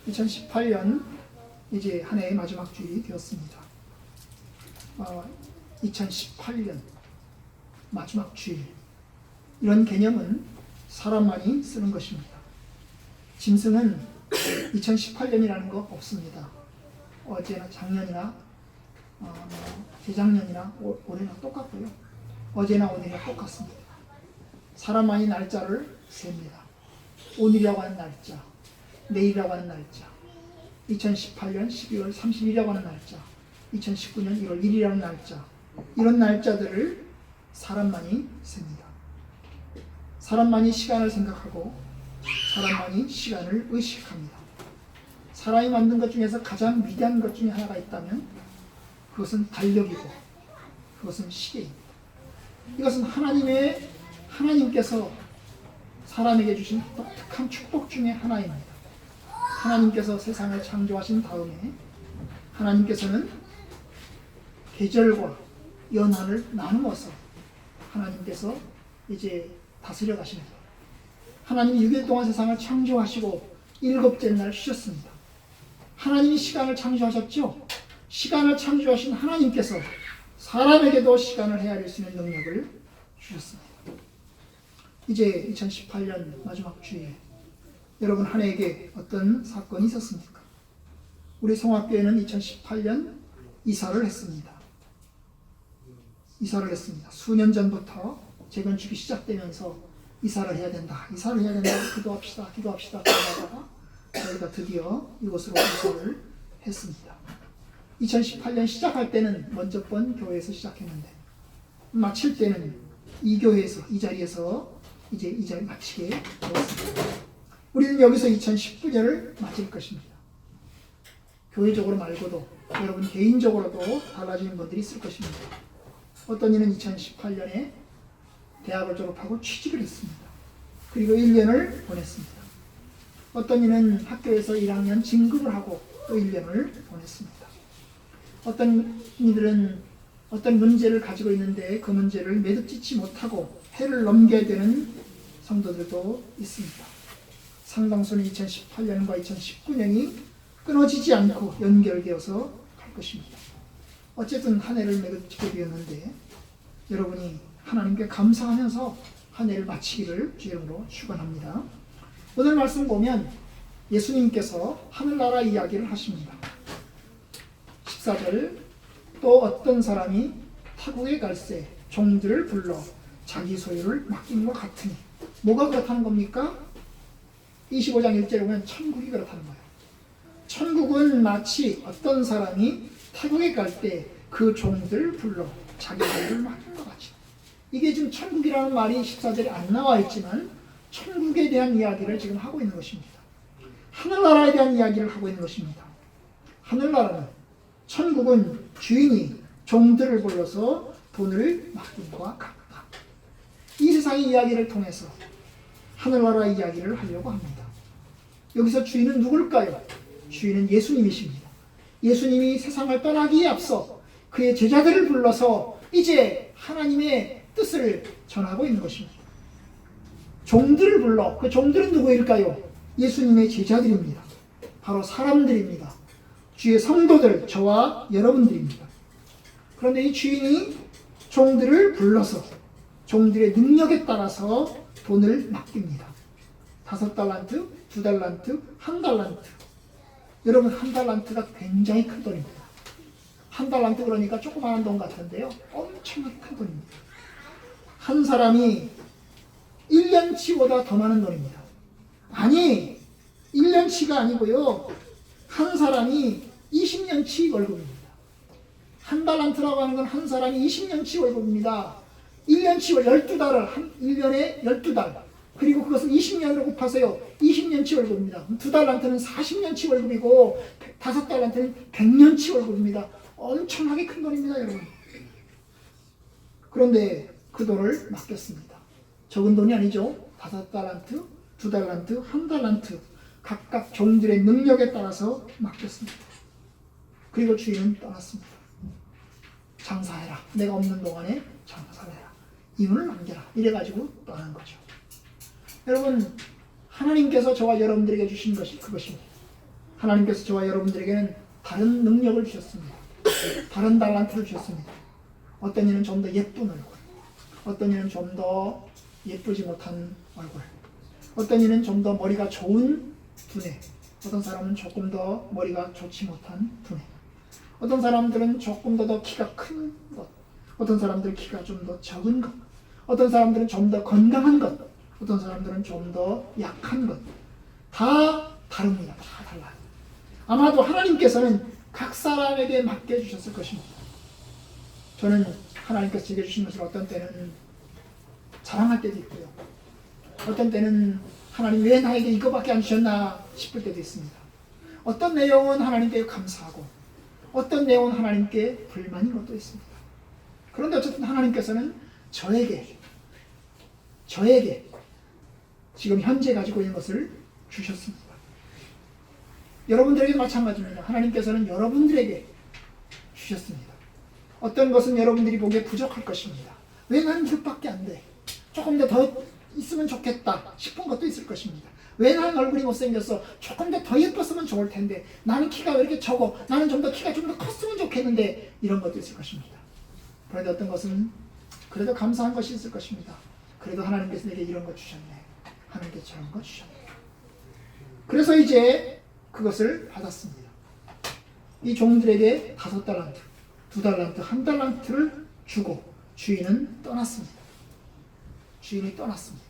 2018년 이제 한 해의 마지막 주일이 되었습니다. 2018년 마지막 주일, 이런 개념은 사람만이 쓰는 것입니다. 짐승은 2018년이라는 거 없습니다. 어제나 작년이나 재작년이나 올해나 똑같고요. 어제나 오늘이나 똑같습니다. 사람만이 날짜를 셉니다. 오늘이라고 하는 날짜, 내일이라고 하는 날짜, 2018년 12월 30일이라고 하는 날짜, 2019년 1월 1일이라는 날짜, 이런 날짜들을 사람만이 셉니다. 사람만이 시간을 생각하고 사람만이 시간을 의식합니다. 사람이 만든 것 중에서 가장 위대한 것 중에 하나가 있다면 그것은 달력이고 그것은 시계입니다. 이것은 하나님께서 사람에게 주신 독특한 축복 중에 하나입니다. 하나님께서 세상을 창조하신 다음에 하나님께서는 계절과 연한을 나누어서 하나님께서 이제 다스려 가십니다. 하나님이 6일 동안 세상을 창조하시고 7째 날 쉬셨습니다. 하나님이 시간을 창조하셨죠? 시간을 창조하신 하나님께서 사람에게도 시간을 헤아릴 수 있는 능력을 주셨습니다. 이제 2018년 마지막 주일, 여러분 한 해에게 어떤 사건이 있었습니까? 우리 성화교회는 2018년 이사를 했습니다. 수년 전부터 재건축이 시작되면서 이사를 해야 된다. 기도합시다. 그러다가 저희가 드디어 이곳으로 이사를 했습니다. 2018년 시작할 때는 먼저 번 교회에서 시작했는데 마칠 때는 이 교회에서, 이 자리에서 이제 이 자리 마치게 되었습니다. 우리는 여기서 2019년을 맞을 것입니다. 교회적으로 말고도 여러분 개인적으로도 달라지는 분들이 있을 것입니다. 어떤 이는 2018년에 대학을 졸업하고 취직을 했습니다. 그리고 1년을 보냈습니다. 어떤 이는 학교에서 1학년 진급을 하고 또 1년을 보냈습니다. 어떤 이들은 어떤 문제를 가지고 있는데 그 문제를 매듭짓지 못하고 해를 넘겨야 되는 성도들도 있습니다. 상당수는 2018년과 2019년이 끊어지지 않고 연결되어서 갈 것입니다. 어쨌든 한 해를 매듭짓게 되었는데 여러분이 하나님께 감사하면서 한 해를 마치기를 주님으로 축원합니다. 오늘 말씀 보면 예수님께서 하늘나라 이야기를 하십니다. 14절, 또 어떤 사람이 타국에 갈새 종들을 불러 자기 소유를 맡긴 것 같으니, 뭐가 그렇다는 겁니까? 25장 1절에 보면 천국이 그렇다는 거예요. 천국은 마치 어떤 사람이 타국에 갈 때 그 종들을 불러 자기 소유를 맡긴 것 같이. 이게 지금 천국이라는 말이 14절에 안 나와 있지만 천국에 대한 이야기를 지금 하고 있는 것입니다. 하늘나라에 대한 이야기를 하고 있는 것입니다. 하늘나라는, 천국은 주인이 종들을 불러서 돈을 맡긴 것과 같다. 이 세상의 이야기를 통해서 하늘나라 이야기를 하려고 합니다. 여기서 주인은 누굴까요? 주인은 예수님이십니다. 예수님이 세상을 떠나기에 앞서 그의 제자들을 불러서 이제 하나님의 뜻을 전하고 있는 것입니다. 종들을 불러, 그 종들은 누구일까요? 예수님의 제자들입니다. 바로 사람들입니다. 주의 성도들, 저와 여러분들입니다. 그런데 이 주인이 종들을 불러서 종들의 능력에 따라서 돈을 맡깁니다. 5달란트, 2달란트, 1달란트. 여러분, 1달란트가 굉장히 큰 돈입니다. 1달란트 그러니까 조그마한 돈 같은데요, 엄청나게 큰 돈입니다. 한 사람이 1년치보다 더 많은 돈입니다. 아니, 1년치가 아니고요, 한 사람이 20년치 월급입니다. 1달란트라고 하는 건 한 사람이 20년치 월급입니다. 1년치 12달을, 1년에 12달. 그리고 그것을 20년으로 곱하세요. 20년치 월급입니다. 2달란트는 40년치 월급이고 5달란트는 100년치 월급입니다. 엄청나게 큰 돈입니다, 여러분. 그런데 그 돈을 맡겼습니다. 적은 돈이 아니죠. 5달란트, 2달란트, 1달란트. 각각 종들의 능력에 따라서 맡겼습니다. 그리고 주인은 떠났습니다. 장사해라. 내가 없는 동안에 장사를 해라. 임을 남겨라. 이래가지고 떠난 거죠. 여러분, 하나님께서 저와 여러분들에게 주신 것이 그것입니다. 하나님께서 저와 여러분들에게는 다른 능력을 주셨습니다. 다른 달란트를 주셨습니다. 어떤 이는 좀 더 예쁜 얼굴, 어떤 이는 좀 더 예쁘지 못한 얼굴, 어떤 이는 좀 더 머리가 좋은 두뇌, 어떤 사람은 조금 더 머리가 좋지 못한 두뇌, 어떤 사람들은 조금 더 키가 큰 것, 어떤 사람들은 키가 좀 더 적은 것, 어떤 사람들은 좀 더 건강한 것, 어떤 사람들은 좀 더 약한 것, 다 다릅니다. 다 달라요. 아마도 하나님께서는 각 사람에게 맡겨주셨을 것입니다. 저는 하나님께서 제게 주신 것을 어떤 때는 자랑할 때도 있고요. 어떤 때는 하나님 왜 나에게 이거밖에 안 주셨나 싶을 때도 있습니다. 어떤 내용은 하나님께 감사하고 어떤 내용은 하나님께 불만인 것도 있습니다. 그런데 어쨌든 하나님께서는 저에게 지금 현재 가지고 있는 것을 주셨습니다. 여러분들에게 마찬가지입니다. 하나님께서는 여러분들에게 주셨습니다. 어떤 것은 여러분들이 보기에 부족할 것입니다. 왜 나는 이것밖에 안 돼? 조금 더 있으면 좋겠다 싶은 것도 있을 것입니다. 왜 나는 얼굴이 못생겼어? 조금 더 예뻤으면 좋을 텐데, 나는 키가 왜 이렇게 적어? 나는 키가 좀 더 컸으면 좋겠는데, 이런 것도 있을 것입니다. 그런데 어떤 것은 그래도 감사한 것이 있을 것입니다. 그래도 하나님께서 내게 이런 거 주셨네. 하나님께서 저런 거 주셨네. 그래서 이제 그것을 받았습니다. 이 종들에게 5달란트, 2달란트, 1달란트를 주고 주인은 떠났습니다. 주인이 떠났습니다.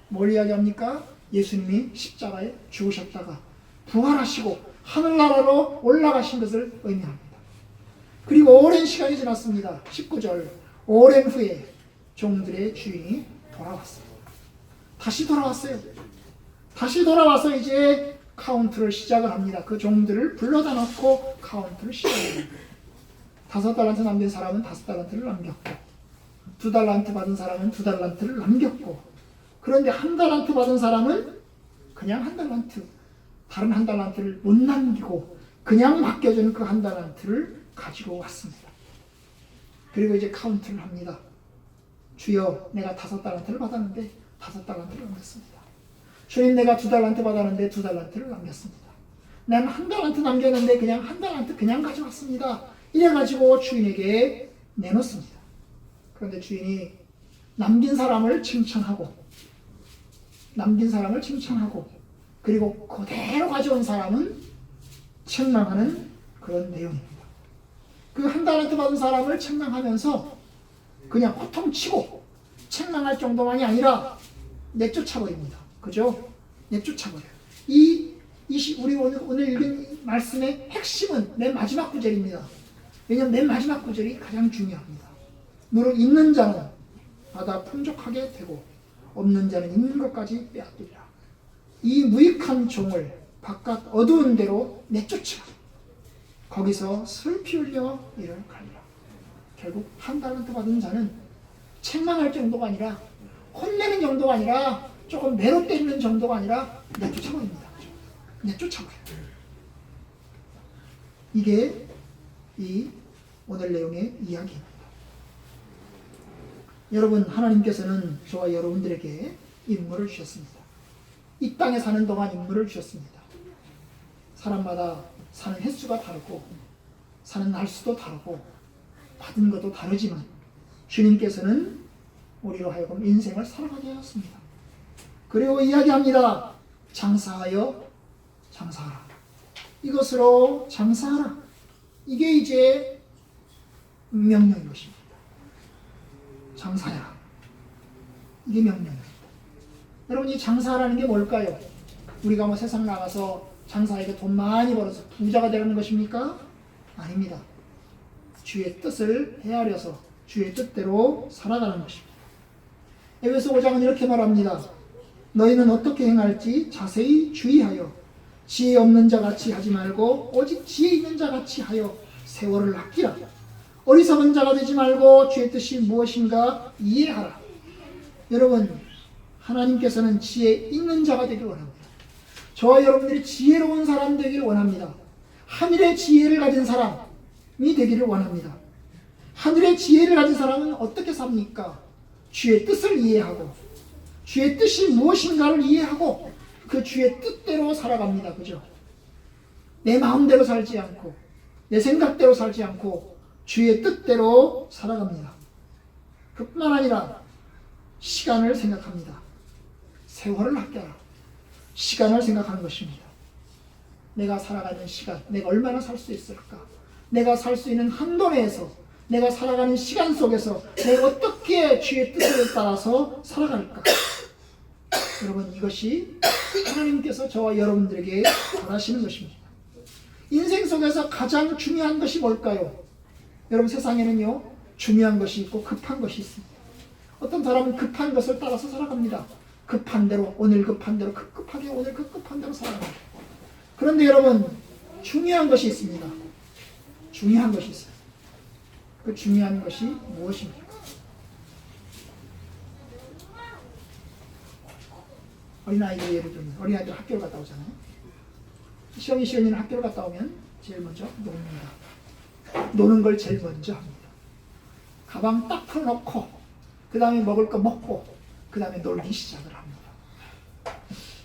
뭘 이야기합니까? 예수님이 십자가에 죽으셨다가 부활하시고 하늘나라로 올라가신 것을 의미합니다. 그리고 오랜 시간이 지났습니다. 19절, 오랜 후에 종들의 주인이 돌아왔습니다. 다시 돌아왔어요. 다시 돌아와서 이제 카운트를 시작을 합니다. 그 종들을 불러다 놓고 카운트를 시작합니다. 5달란트 남긴 사람은 5달란트를 남겼고, 2달란트 받은 사람은 2달란트를 남겼고, 그런데 1달란트 받은 사람은 그냥 1달란트, 다른 1달란트를 못 남기고 그냥 맡겨주는 그 1달란트를 가지고 왔습니다. 그리고 이제 카운트를 합니다. 주여, 내가 5달란트를 받았는데 5달란트를 남겼습니다. 주님, 내가 2달란트 받았는데 2달란트를 남겼습니다. 난 1달란트 남겼는데 그냥 1달란트 그냥 가져왔습니다. 이래가지고 주인에게 내놓습니다. 그런데 주인이 남긴 사람을 칭찬하고 그리고 그대로 가져온 사람은 책망하는 그런 내용입니다. 그 1달란트 받은 사람을 책망하면서 그냥 호통치고 책망할 정도만이 아니라 내쫓아버립니다. 그죠? 내쫓아버려요. 우리 오늘 읽은 말씀의 핵심은 맨 마지막 구절입니다. 왜냐하면 맨 마지막 구절이 가장 중요합니다. 무릇 있는 자는 받아 풍족하게 되고 없는 자는 있는 것까지 빼앗기리라. 이 무익한 종을 바깥 어두운 데로 내쫓아 거기서 슬피 흘려 이를 갈리라. 결국 1달란트 받은 자는 책망할 정도가 아니라 혼내는 정도가 아니라 조금 매로 때리는 정도가 아니라 내쫓아버립니다. 내쫓아버려요. 이게 이 오늘 내용의 이야기입니다. 여러분, 하나님께서는 저와 여러분들에게 인물을 주셨습니다. 이 땅에 사는 동안 인물을 주셨습니다. 사람마다 사는 횟수가 다르고 사는 날수도 다르고 받은 것도 다르지만 주님께서는 우리로 하여금 인생을 살아가게 하였습니다. 그리고 이야기합니다. 장사하여 장사하라. 이것으로 장사하라. 이게 이제 명령인 것입니다. 장사해라. 이게 명령입니다. 여러분, 이 장사하라는 게 뭘까요? 우리가 뭐 세상 나가서 장사해서 돈 많이 벌어서 부자가 되는 것입니까? 아닙니다. 주의 뜻을 헤아려서 주의 뜻대로 살아가는 것입니다. 에베소 5장은 이렇게 말합니다. 너희는 어떻게 행할지 자세히 주의하여 지혜 없는 자 같이 하지 말고 오직 지혜 있는 자 같이 하여 세월을 아끼라. 어리석은 자가 되지 말고 주의 뜻이 무엇인가 이해하라. 여러분, 하나님께서는 지혜 있는 자가 되길 원합니다. 저와 여러분들이 지혜로운 사람 되기를 원합니다. 하늘의 지혜를 가진 사람이 되기를 원합니다. 하늘의 지혜를 가진 사람은 어떻게 삽니까? 주의 뜻을 이해하고 주의 뜻이 무엇인가를 이해하고 그 주의 뜻대로 살아갑니다. 그죠? 내 마음대로 살지 않고 내 생각대로 살지 않고 주의 뜻대로 살아갑니다. 그뿐만 아니라 시간을 생각합니다. 세월을 아껴라. 시간을 생각하는 것입니다. 내가 살아가는 시간, 내가 얼마나 살 수 있을까? 내가 살 수 있는 한도 내에서, 내가 살아가는 시간 속에서 내가 어떻게 주의 뜻에 따라서 살아갈까? 여러분, 이것이 하나님께서 저와 여러분들에게 바라시는 것입니다. 인생 속에서 가장 중요한 것이 뭘까요? 여러분, 세상에는요, 중요한 것이 있고 급한 것이 있습니다. 어떤 사람은 급한 것을 따라서 살아갑니다. 급한 대로, 오늘 급한 대로, 급하게 오늘 급한 대로 살아갑니다. 그런데 여러분, 중요한 것이 있습니다. 중요한 것이 있어요. 그 중요한 것이 무엇입니까? 어린아이들 예를 들면, 어린아이들 학교를 갔다 오잖아요. 시연이는 학교를 갔다 오면 제일 먼저 놉니다. 노는 걸 제일 먼저 합니다. 가방 딱 펴놓고 그 다음에 먹을 거 먹고 그 다음에 놀기 시작을 합니다.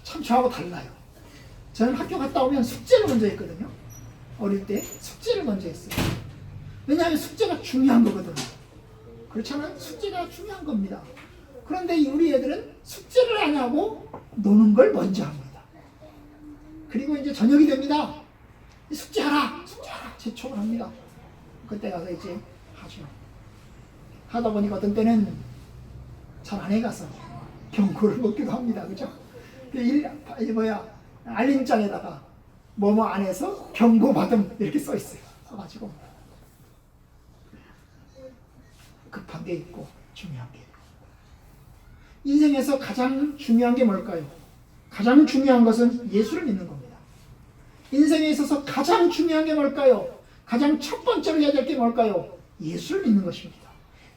참 저하고 달라요. 저는 학교 갔다 오면 숙제를 먼저 했거든요. 어릴 때 숙제를 먼저 했어요. 왜냐하면 숙제가 중요한 거거든요. 그렇잖아요. 숙제가 중요한 겁니다. 그런데 우리 애들은 숙제를 안 하고 노는 걸 먼저 합니다. 그리고 이제 저녁이 됩니다. 숙제하라! 숙제하라! 재촉을 합니다. 그때 가서 이제 하죠. 하다 보니까 어떤 때는 잘 안 해가서 경고를 먹기도 합니다. 그죠? 알림장에다가 뭐뭐 안 해서 경고받음 이렇게 써 있어요. 써가지고 급한 게 있고 중요한 게 있고. 인생에서 가장 중요한 게 뭘까요? 가장 중요한 것은 예수를 믿는 겁니다. 인생에 있어서 가장 중요한 게 뭘까요? 가장 첫 번째로 해야 될 게 뭘까요? 예수를 믿는 것입니다.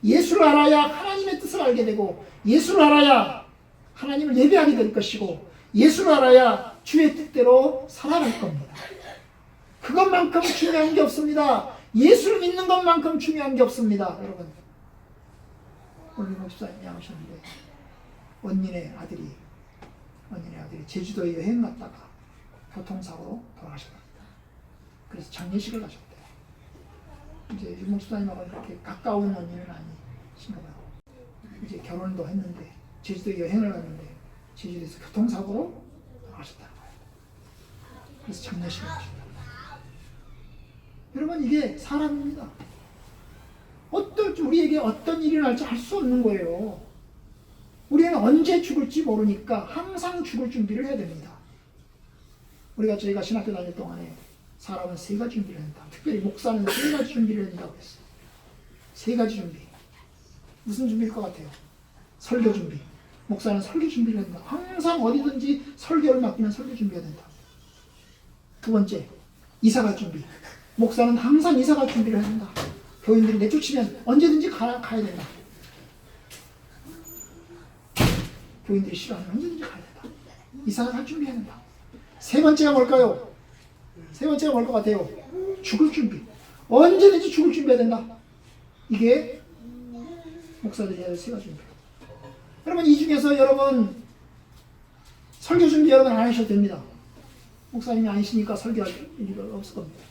예수를 알아야 하나님의 뜻을 알게 되고, 예수를 알아야 하나님을 예배하게 될 것이고, 예수를 알아야 주의 뜻대로 살아갈 겁니다. 그것만큼 중요한 게 없습니다. 예수를 믿는 것만큼 중요한 게 없습니다. 여러분, 오늘 목사님이 하셨는데 언니네 아들이 제주도에 여행 갔다가 교통사고로 돌아가셨답니다. 그래서 장례식을 가셨대요. 이제 유 목사님하고 그렇게 가까운 언니는 아니신가 봐요. 이제 결혼도 했는데 제주도 여행을 갔는데 제주도에서 교통사고로 돌아가셨다는 거예요. 그래서 장례식을 하셨다. 여러분, 이게 사람입니다. 우리에게 어떤 일이 날지 알 수 없는 거예요. 우리는 언제 죽을지 모르니까 항상 죽을 준비를 해야 됩니다. 저희가 신학교 다닐 동안에 사람은 3가지 준비를 한다. 특별히 목사는 3가지 준비를 한다고 했어요. 3가지 준비. 무슨 준비일 것 같아요? 설교 준비. 목사는 설교 준비를 한다. 항상 어디든지 설교를 맡기면 설교 준비해야 된다. 2번째, 이사갈 준비. 목사는 항상 이사갈 준비를 해야 된다. 교인들이 내쫓으면 언제든지 가야 된다. 교인들이 싫어하면 언제든지 가야 된다. 이사갈 준비해야 된다. 3번째가 뭘까요? 3번째가 뭘 것 같아요? 죽을 준비. 언제든지 죽을 준비해야 된다. 이게 목사들이 해야 될 3가지 준비. 여러분, 이 중에서 여러분 설교 준비 여러분 안 하셔도 됩니다. 목사님이 아니시니까 설교할 일이 없을 겁니다.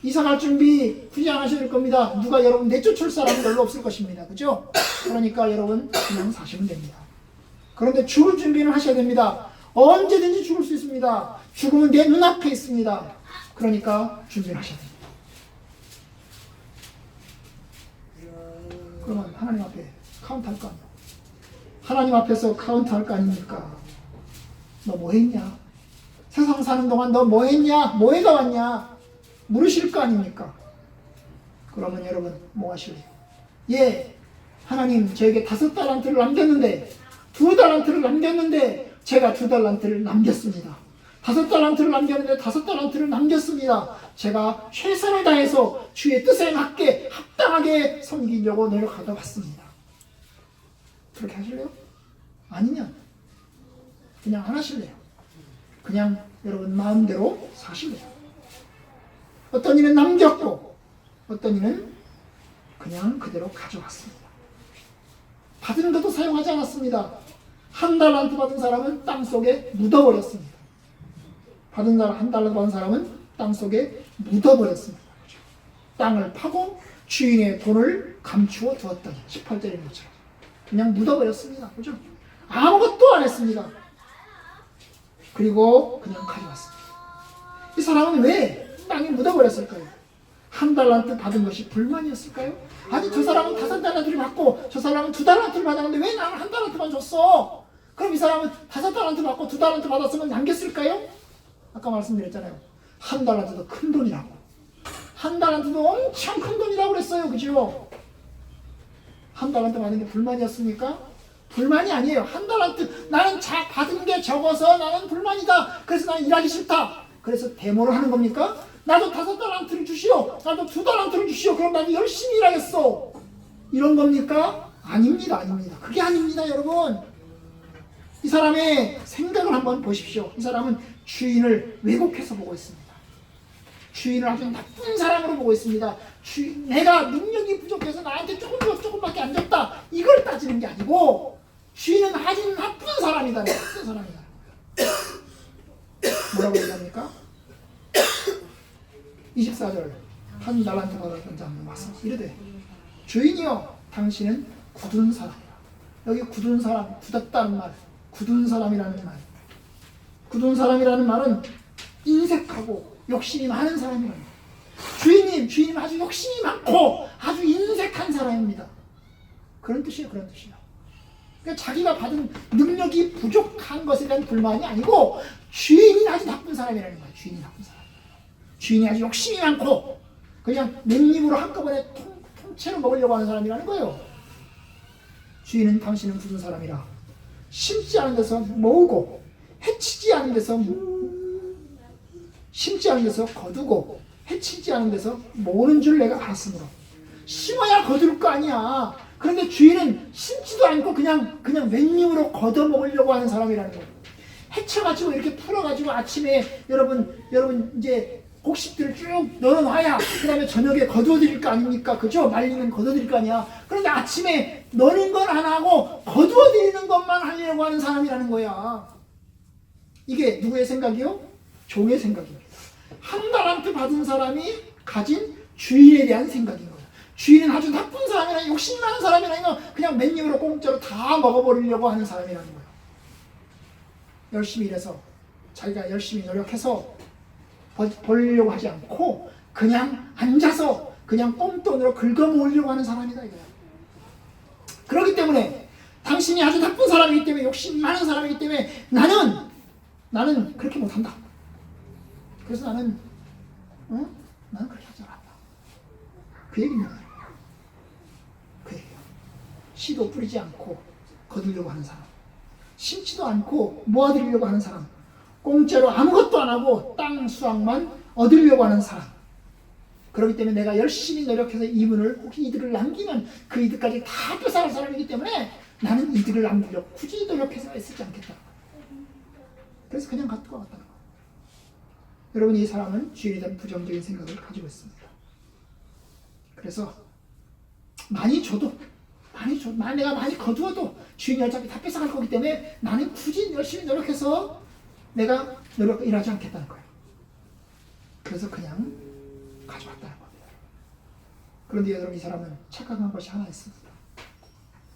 이사 갈 준비 굳이 안 하셔도 될 겁니다. 누가 여러분 내쫓을 사람은 별로 없을 것입니다. 그죠? 그러니까 여러분 그냥 사시면 됩니다. 그런데 죽을 준비는 하셔야 됩니다. 언제든지 죽을 수 있습니다. 죽음은 내 눈앞에 있습니다. 그러니까 준비를 하셔야 됩니다. 그러면 하나님 앞에 카운트 할 거 아니에요. 하나님 앞에서 카운트 할 거 아닙니까? 너 뭐 했냐? 세상 사는 동안 너 뭐 했냐? 뭐 해가 왔냐? 물으실 거 아닙니까? 그러면 여러분 뭐 하실래요? 예, 하나님 저에게 5달란트를 남겼는데 2달란트를 남겼는데 제가 2달란트를 남겼습니다. 5달란트를 남겼는데 5달란트를 남겼습니다. 제가 최선을 다해서 주의 뜻에 맞게 합당하게 섬기려고 노력하다 왔습니다. 그렇게 하실래요? 아니면 그냥 안 하실래요? 그냥 여러분 마음대로 사실래요? 어떤 이는 남겼고 어떤 이는 그냥 그대로 가져왔습니다. 받은 것도 사용하지 않았습니다. 1달란트 받은 사람은 땅속에 묻어버렸습니다. 1달란트 받은 사람은 땅속에 묻어버렸습니다. 땅을 파고 주인의 돈을 감추어 두었다. 18절인 것처럼 그냥 묻어버렸습니다. 그죠? 아무것도 안 했습니다. 그리고 그냥 가져왔습니다. 이 사람은 왜 땅에 묻어버렸을까요? 한 달란트 받은 것이 불만이었을까요? 아니 저 사람은 5달란트를 받고 저 사람은 2달란트를 받았는데 왜 나는 한 달란트만 줬어? 그럼 이 사람은 5달란트 받고 2달란트 받았으면 남겼을까요? 아까 말씀드렸잖아요. 한 달란트도 큰 돈이라고. 한 달란트도 엄청 큰 돈이라고 그랬어요. 그죠? 한 달란트 받은 게 불만이었습니까? 불만이 아니에요. 한 달란트 나는 받은 게 적어서 나는 불만이다. 그래서 나는 일하기 싫다. 그래서 데모를 하는 겁니까? 나도 5달란트를 주시오. 나도 2달란트를 주시오. 그럼 나도 열심히 일하겠어. 이런 겁니까? 아닙니다. 아닙니다. 그게 아닙니다. 여러분. 이 사람의 생각을 한번 보십시오. 이 사람은 주인을 왜곡해서 보고 있습니다. 주인을 아주 나쁜 사람으로 보고 있습니다. 내가 능력이 부족해서 나한테 조금밖에 안 줬다. 이걸 따지는 게 아니고 주인은 아주 나쁜 사람이다. 나쁜 사람이다. 뭐라고 얘기합니까? 24절 한 달란트 받았던 자는 와서 이르되 주인이여 당신은 굳은 사람이라. 여기 굳은 사람, 굳었다는 말, 굳은 사람이라는 말. 굳은 사람이라는 말은 인색하고 욕심이 많은 사람이라는 말. 주인님 아주 욕심이 많고 아주 인색한 사람입니다. 그런 뜻이에요. 그런 뜻이에요. 그러니까 자기가 받은 능력이 부족한 것에 대한 불만이 아니고 주인이 아주 나쁜 사람이라는 거예요. 주인이 나쁜 사람. 주인이 아주 욕심이 많고 그냥 맨입으로 한꺼번에 통째로 먹으려고 하는 사람이라는 거예요. 주인은 당신은 굳은 사람이라 심지 않은 데서 모으고 해치지 않은 데서 심지 않은 데서 거두고 해치지 않은 데서 모으는 줄 내가 알았으므로. 심어야 거둘 거 아니야. 그런데 주인은 심지도 않고 그냥 맨입으로 걷어 먹으려고 하는 사람이라는 거예요. 해쳐가지고 이렇게 풀어가지고 아침에 여러분 이제 곡식들을 쭉 넣어놔야 그 다음에 저녁에 거두어드릴 거 아닙니까? 그죠? 말리면 거두어드릴 거 아니야. 그런데 아침에 넣는 건 안 하고 거두어드리는 것만 하려고 하는 사람이라는 거야. 이게 누구의 생각이요? 종의 생각입니다. 한 달란트 받은 사람이 가진 주인에 대한 생각인 거예요. 주인은 아주 나쁜 사람이라 욕심 많은 사람이라 그냥 맨입으로 공짜로 다 먹어버리려고 하는 사람이라는 거예요. 열심히 일해서 자기가 열심히 노력해서 벌려고 하지 않고 그냥 앉아서 그냥 꽁돈으로 긁어모으려고 하는 사람이다 이거야. 그렇기 때문에 당신이 아주 나쁜 사람이기 때문에 욕심 많은 사람이기 때문에 나는 그렇게 못한다. 그래서 나는 그렇게 하지 않았다. 그 얘기입니다. 그 얘기예요. 씨도 뿌리지 않고 거두려고 하는 사람, 심지도 않고 모아들이려고 하는 사람, 공짜로 아무것도 안 하고 땅 수확만 얻으려고 하는 사람. 그렇기 때문에 내가 열심히 노력해서 혹시 이득을 남기면 그 이득까지 다 뺏어갈 사람이기 때문에 나는 이득을 남기려고 굳이 노력해서 애쓰지 않겠다. 그래서 그냥 갖고 왔다는 거예요. 여러분, 이 사람은 주인에 대한 부정적인 생각을 가지고 있습니다. 그래서 많이 줘도 내가 많이 거두어도 주인이 어차피 다 뺏어갈 거기 때문에 나는 굳이 열심히 노력해서 내가 일하지 않겠다는 거예요. 그래서 그냥 가져왔다는 겁니다. 그런데 여러분, 이 사람은 착각한 것이 하나 있습니다.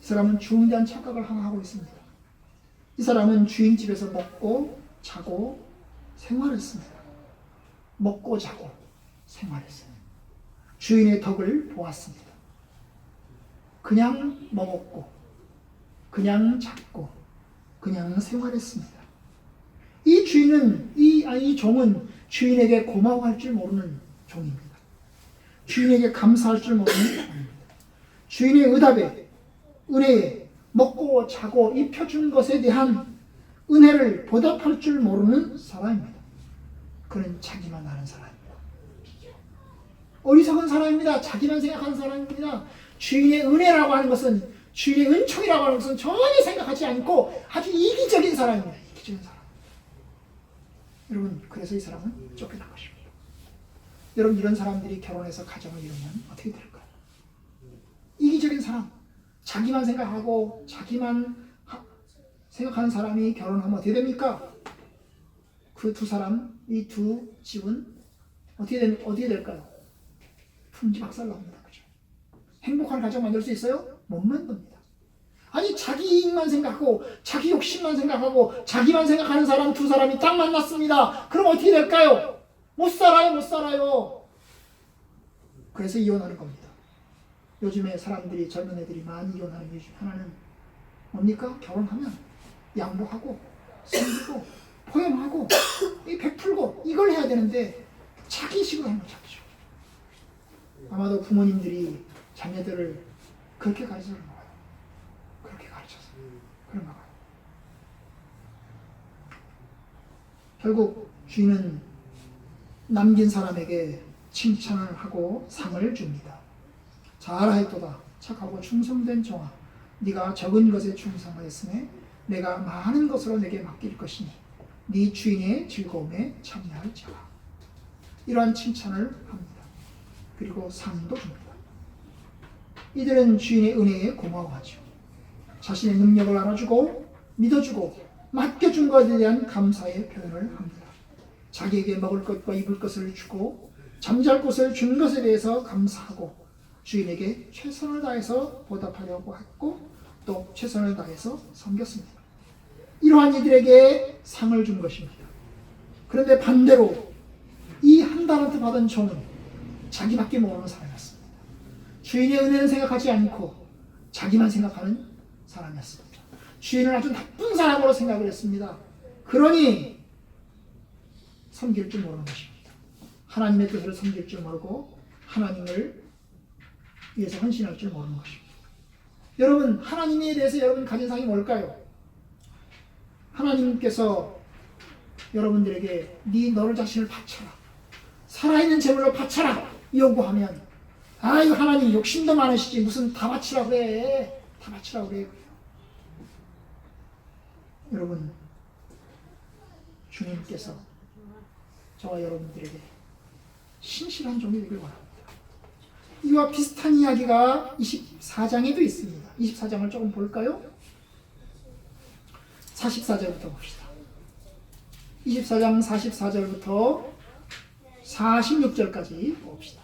이 사람은 주인에 대한 착각을 하나 하고 있습니다. 이 사람은 주인 집에서 먹고 자고 생활했습니다. 먹고 자고 생활했어요. 주인의 덕을 보았습니다. 그냥 먹었고 그냥 잤고 그냥 생활했습니다. 이 주인은 이 종은 주인에게 고마워할 줄 모르는 종입니다. 주인에게 감사할 줄 모르는 종입니다. 주인의 의답에 은혜에 먹고 자고 입혀준 것에 대한 은혜를 보답할 줄 모르는 사람입니다. 그는 자기만 아는 사람입니다. 어리석은 사람입니다. 자기만 생각하는 사람입니다. 주인의 은혜라고 하는 것은, 주인의 은총이라고 하는 것은 전혀 생각하지 않고 아주 이기적인 사람입니다. 이기적인 사람. 여러분, 그래서 이 사람은 쫓겨난 것입니다. 여러분, 이런 사람들이 결혼해서 가정을 이루면 어떻게 될까요? 이기적인 사람, 자기만 생각하고 자기만 생각하는 사람이 결혼하면 어떻게 됩니까? 그 두 사람, 이 두 집은 어떻게 될까요? 풍지박살 납니다. 그죠? 행복한 가정 만들 수 있어요? 못 만듭니다. 아니 자기 이익만 생각하고 자기 욕심만 생각하고 자기만 생각하는 사람 두 사람이 딱 만났습니다. 그럼 어떻게 될까요? 못 살아요, 못 살아요. 그래서 이혼하는 겁니다. 요즘에 사람들이 젊은 애들이 많이 이혼하는 이유 중 하나는 뭡니까? 결혼하면 양보하고 섬기고 포용하고 베풀고 이걸 해야 되는데 자기식으로 하는 거죠. 아마도 부모님들이 자녀들을 그렇게 가르쳐서 그런 거예요. 그렇게 가르쳐서 그런가 봐요. 결국 주인은 남긴 사람에게 칭찬을 하고 상을 줍니다. 잘하였도다 착하고 충성된 종아, 네가 적은 것에 충성하였으니 내가 많은 것으로 내게 맡길 것이니 네 주인의 즐거움에 참여할지어다. 이러한 칭찬을 합니다. 그리고 상도 줍니다. 이들은 주인의 은혜에 고마워하죠. 자신의 능력을 알아주고 믿어주고 맡겨준 것에 대한 감사의 표현을 합니다. 자기에게 먹을 것과 입을 것을 주고 잠잘 곳을 준 것에 대해서 감사하고 주인에게 최선을 다해서 보답하려고 했고 또 최선을 다해서 섬겼습니다. 이러한 이들에게 상을 준 것입니다. 그런데 반대로 이 한 달란트 받은 종은 자기밖에 모르는 사람이었습니다. 주인의 은혜는 생각하지 않고 자기만 생각하는 사람이었습니다. 주인을 아주 나쁜 사람으로 생각을 했습니다. 그러니 섬길 줄 모르는 것입니다. 하나님의 뜻을 섬길 줄 모르고 하나님을 위해서 헌신할 줄 모르는 것입니다. 여러분, 하나님에 대해서 여러분 가진 상이 뭘까요? 하나님께서 여러분들에게 너를 자신을 바쳐라, 살아있는 제물로 바쳐라 요구하면 아유 하나님 욕심도 많으시지 무슨 다 바치라고 그래, 다 바치라고 그래. 여러분, 주님께서 저와 여러분들에게 신실한 종이 되길 원합니다. 이와 비슷한 이야기가 24장에도 있습니다. 24장을 조금 볼까요? 44절부터 봅시다. 24장 44절부터 46절까지 봅시다.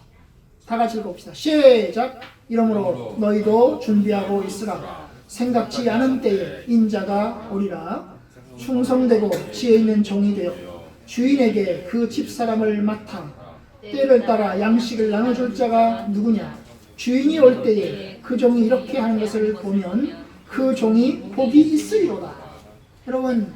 다 같이 읽어봅시다. 시작! 이러므로 너희도 준비하고 있으라. 생각지 않은 때에 인자가 오리라. 충성되고 지혜 있는 종이 되어 주인에게 그 집사람을 맡아 때를 따라 양식을 나눠줄 자가 누구냐? 주인이 올 때에 그 종이 이렇게 하는 것을 보면 그 종이 복이 있으리로다. 여러분,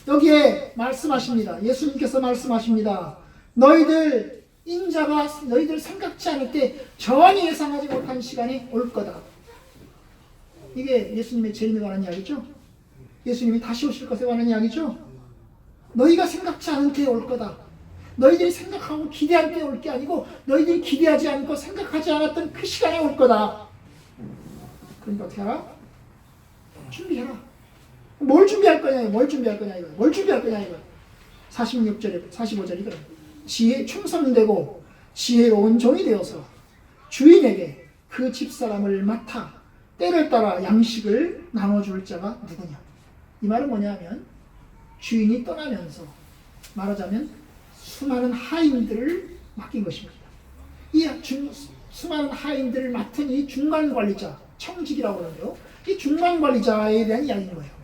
여기에 말씀하십니다. 예수님께서 말씀하십니다. 너희들 인자가 너희들 생각지 않을 때 전혀 예상하지 못한 시간이 올 거다. 이게 예수님의 재림에 관한 이야기죠. 예수님이 다시 오실 것에 관한 이야기죠. 너희가 생각지 않은 때에 올 거다. 너희들이 생각하고 기대한 때에 올 게 아니고 너희들이 기대하지 않고 생각하지 않았던 그 시간에 올 거다. 그러니까 어떻게 하라? 준비해라. 뭘 준비할 거냐? 뭘 준비할 거냐? 이거. 뭘 준비할 거냐? 이거. 46절에 45절이거든. 지혜 충성되고 지혜로운 종이 되어서 주인에게 그 집사람을 맡아 때를 따라 양식을 나눠줄 자가 누구냐? 이 말은 뭐냐면 주인이 떠나면서 말하자면 수많은 하인들을 맡긴 것입니다. 이 수많은 하인들을 맡은 이 중간관리자, 청직이라고 그러는데요. 이 중간관리자에 대한 이야기인 거예요.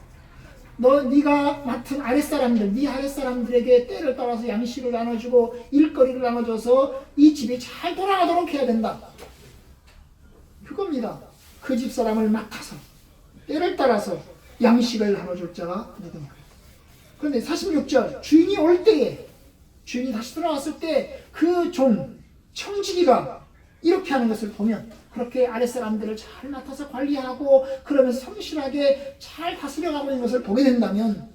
네가 맡은 아랫사람들, 네 아랫사람들에게 때를 따라서 양식을 나눠주고 일거리를 나눠줘서 이 집이 잘 돌아가도록 해야 된다. 그겁니다. 그 집사람을 맡아서 때를 따라서 양식을 나눠줄 자가 누구냐. 그런데 46절, 주인이 올 때에, 주인이 다시 돌아왔을 때 그 종, 청지기가 이렇게 하는 것을 보면, 그렇게 아랫사람들을 잘 맡아서 관리하고 그러면서 성실하게 잘 다스려가고 있는 것을 보게 된다면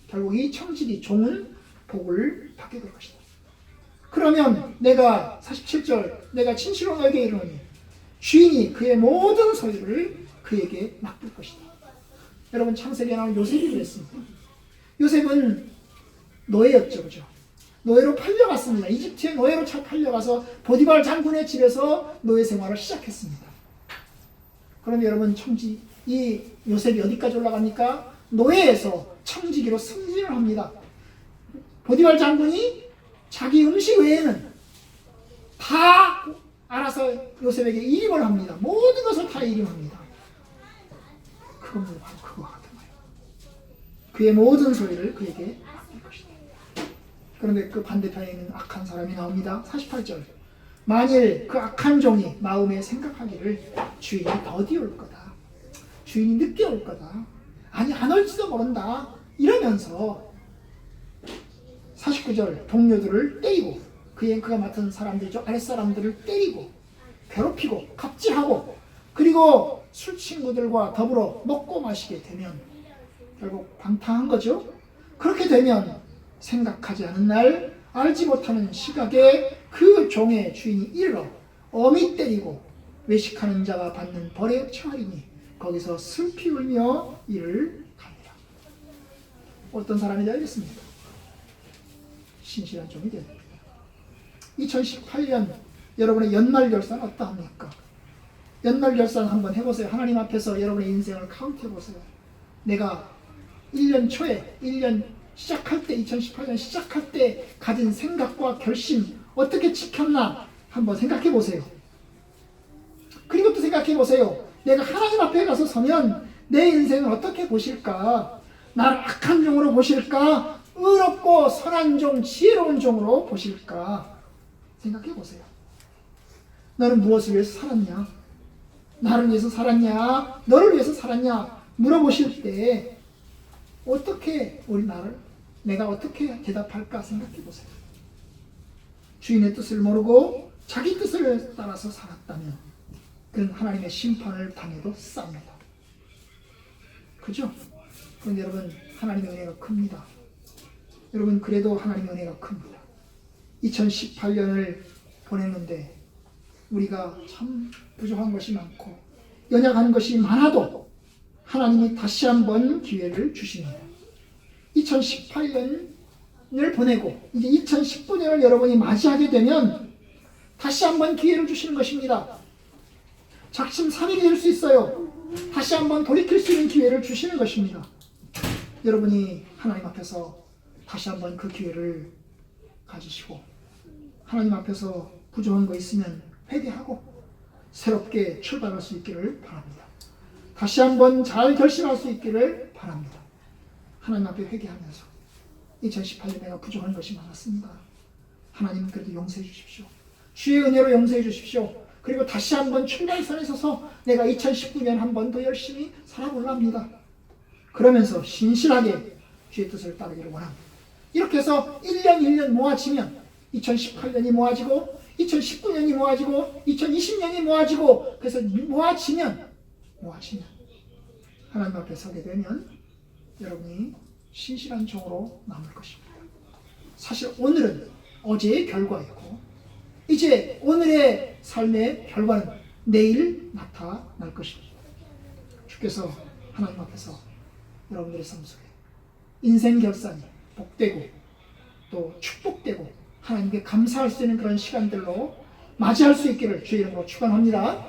결국 이 청지기, 종은 복을 받게 될 것이다. 그러면 내가 47절, 내가 진실로 너에게 이르노니 주인이 그의 모든 소유를 그에게 맡길 것이다. 여러분, 창세기에 나오는 요셉이 그랬습니다. 요셉은 노예였죠, 그죠? 노예로 팔려갔습니다. 이집트에 노예로 팔려가서 보디발 장군의 집에서 노예 생활을 시작했습니다. 그런데 여러분, 이 요셉이 어디까지 올라갑니까? 노예에서 청지기로 승진을 합니다. 보디발 장군이 자기 음식 외에는 다 알아서 요셉에게 일임을 합니다. 모든 것을 다 일임합니다. 그건 바로 그거와 같은 거예요. 그의 모든 소유를 그에게 맡길 것이다. 그런데 그 반대편에 있는 악한 사람이 나옵니다. 48절. 만일 그 악한 종이 마음에 생각하기를 주인이 더디 올 거다. 주인이 늦게 올 거다. 아니 안 올지도 모른다. 이러면서 49절 동료들을 때리고 그가 맡은 사람들이죠. 아랫사람들을 때리고 괴롭히고 갑질하고 그리고 술 친구들과 더불어 먹고 마시게 되면 결국 방탕한 거죠. 그렇게 되면 생각하지 않은 날 알지 못하는 시각에 그 종의 주인이 이르러 엄히 때리고 외식하는 자가 받는 벌에 처하리니 거기서 슬피 울며 이를 갑니다. 어떤 사람이 되겠습니까? 신실한 종이 되겠습니다. 2018년 여러분의 연말 결산 어떠합니까? 연말 결산 한번 해보세요. 하나님 앞에서 여러분의 인생을 카운트해보세요. 내가 1년 초에 1년 시작할 때 2018년 시작할 때 가진 생각과 결심 어떻게 지켰나 한번 생각해 보세요. 그리고 또 생각해 보세요. 내가 하나님 앞에 가서 서면 내 인생을 어떻게 보실까? 나를 악한 종으로 보실까? 의롭고 선한 종, 지혜로운 종으로 보실까? 생각해 보세요. 너는 무엇을 위해서 살았냐? 나를 위해서 살았냐? 너를 위해서 살았냐? 물어보실 때 어떻게 내가 어떻게 대답할까 생각해 보세요. 주인의 뜻을 모르고 자기 뜻을 따라서 살았다면 그는 하나님의 심판을 당해도 쌉니다. 그죠? 그런데 여러분 하나님의 은혜가 큽니다. 여러분 그래도 하나님의 은혜가 큽니다. 2018년을 보냈는데 우리가 참 부족한 것이 많고 연약한 것이 많아도 하나님이 다시 한번 기회를 주십니다. 2018년을 보내고 이제 2019년을 여러분이 맞이하게 되면 다시 한번 기회를 주시는 것입니다. 작심삼일이 될 수 있어요. 다시 한번 돌이킬 수 있는 기회를 주시는 것입니다. 여러분이 하나님 앞에서 다시 한번 그 기회를 가지시고 하나님 앞에서 부족한 거 있으면 회개하고 새롭게 출발할 수 있기를 바랍니다. 다시 한번 잘 결심할 수 있기를 바랍니다. 하나님 앞에 회개하면서 2018년 내가 부족한 것이 많았습니다. 하나님 그래도 용서해 주십시오. 주의 은혜로 용서해 주십시오. 그리고 다시 한번 출발선에 서서 내가 2019년 한 번 더 열심히 살아보려 합니다. 그러면서 신실하게 주의 뜻을 따르기를 원합니다. 이렇게 해서 1년 1년 모아지면 2018년이 모아지고 2019년이 모아지고 2020년이 모아지고 그래서 모아지면 하나님 앞에 서게 되면 여러분이 신실한 종으로 남을 것입니다. 사실 오늘은 어제의 결과이고 이제 오늘의 삶의 결과는 내일 나타날 것입니다. 주께서 하나님 앞에서 여러분들의 삶 속에 인생 결산이 복되고 또 축복되고 하나님께 감사할 수 있는 그런 시간들로 맞이할 수 있기를 주의 이름으로 축원합니다.